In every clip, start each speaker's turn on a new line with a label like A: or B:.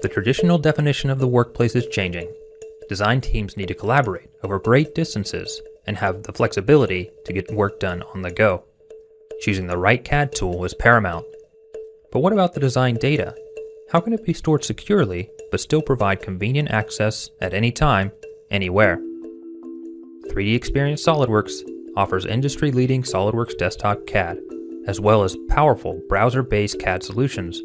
A: The traditional definition of the workplace is changing. Design teams need to collaborate over great distances and have the flexibility to get work done on the go. Choosing the right CAD tool is paramount. But what about the design data? How can it be stored securely but still provide convenient access at any time, anywhere? 3D Experience SOLIDWORKS offers industry-leading SOLIDWORKS desktop CAD, as well as powerful browser-based CAD solutions,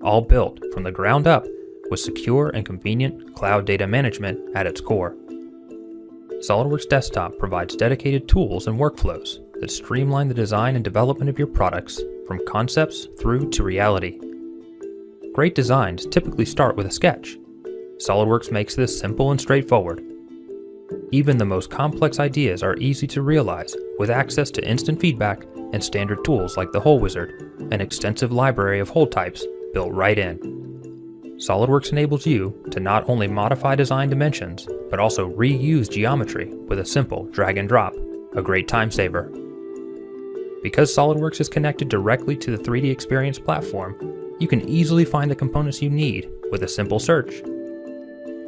A: all built from the ground up with secure and convenient cloud data management at its core. SOLIDWORKS Desktop provides dedicated tools and workflows that streamline the design and development of your products from concepts through to reality. Great designs typically start with a sketch. SOLIDWORKS makes this simple and straightforward. Even the most complex ideas are easy to realize with access to instant feedback and standard tools like the Hole Wizard, an extensive library of hole types built right in. SOLIDWORKS enables you to not only modify design dimensions, but also reuse geometry with a simple drag and drop, a great time saver. Because SOLIDWORKS is connected directly to the 3D Experience platform, you can easily find the components you need with a simple search.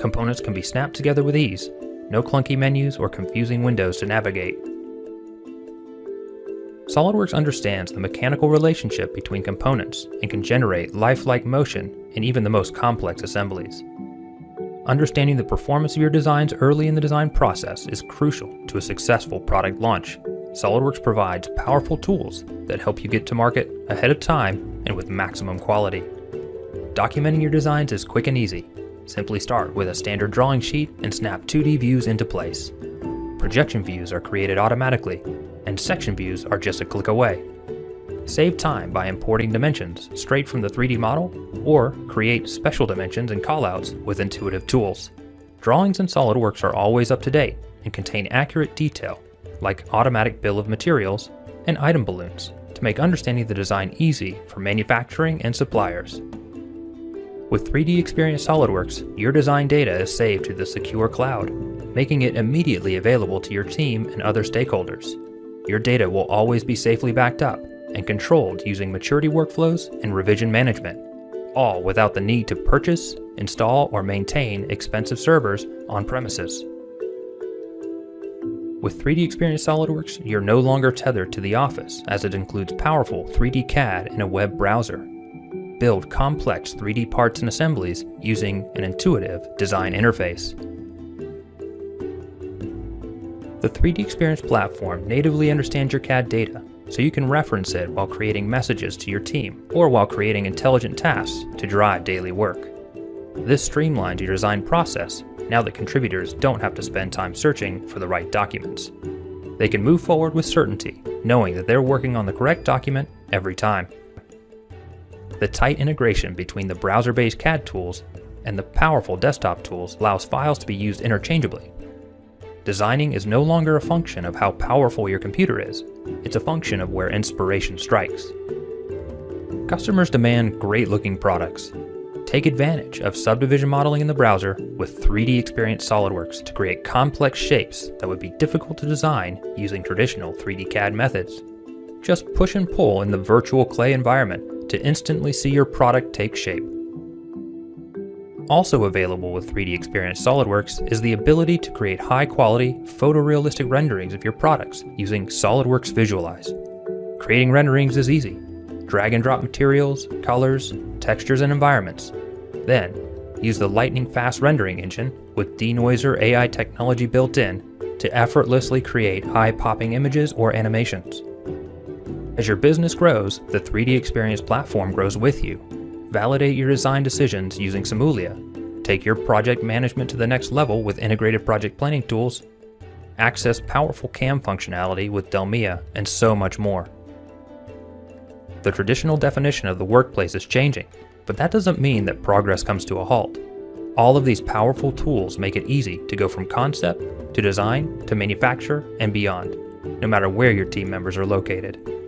A: Components can be snapped together with ease, no clunky menus or confusing windows to navigate. SOLIDWORKS understands the mechanical relationship between components and can generate lifelike motion in even the most complex assemblies. Understanding the performance of your designs early in the design process is crucial to a successful product launch. SOLIDWORKS provides powerful tools that help you get to market ahead of time and with maximum quality. Documenting your designs is quick and easy. Simply start with a standard drawing sheet and snap 2D views into place. Projection views are created automatically, and section views are just a click away. Save time by importing dimensions straight from the 3D model, or create special dimensions and callouts with intuitive tools. Drawings in SOLIDWORKS are always up to date and contain accurate detail, like automatic bill of materials and item balloons, to make understanding the design easy for manufacturing and suppliers. With 3D Experience SOLIDWORKS, your design data is saved to the secure cloud, making it immediately available to your team and other stakeholders. Your data will always be safely backed up and controlled using maturity workflows and revision management, all without the need to purchase, install, or maintain expensive servers on premises. With 3D Experience SOLIDWORKS, you're no longer tethered to the office, as it includes powerful 3D CAD in a web browser. Build complex 3D parts and assemblies using an intuitive design interface. The 3D Experience platform natively understands your CAD data, so you can reference it while creating messages to your team or while creating intelligent tasks to drive daily work. This streamlines your design process now that contributors don't have to spend time searching for the right documents. They can move forward with certainty, knowing that they're working on the correct document every time. The tight integration between the browser-based CAD tools and the powerful desktop tools allows files to be used interchangeably. Designing is no longer a function of how powerful your computer is, it's a function of where inspiration strikes. Customers demand great-looking products. Take advantage of subdivision modeling in the browser with 3D Experience SOLIDWORKS to create complex shapes that would be difficult to design using traditional 3D CAD methods. Just push and pull in the virtual clay environment to instantly see your product take shape. Also available with 3D Experience SOLIDWORKS is the ability to create high-quality, photorealistic renderings of your products using SOLIDWORKS Visualize. Creating renderings is easy. Drag and drop materials, colors, textures, and environments. Then, use the lightning-fast rendering engine with denoiser AI technology built in to effortlessly create eye-popping images or animations. As your business grows, the 3D Experience platform grows with you. Validate your design decisions using Simulia. Take your project management to the next level with integrated project planning tools. Access powerful CAM functionality with Delmia, and so much more. The traditional definition of the workplace is changing, but that doesn't mean that progress comes to a halt. All of these powerful tools make it easy to go from concept to design to manufacture and beyond, no matter where your team members are located.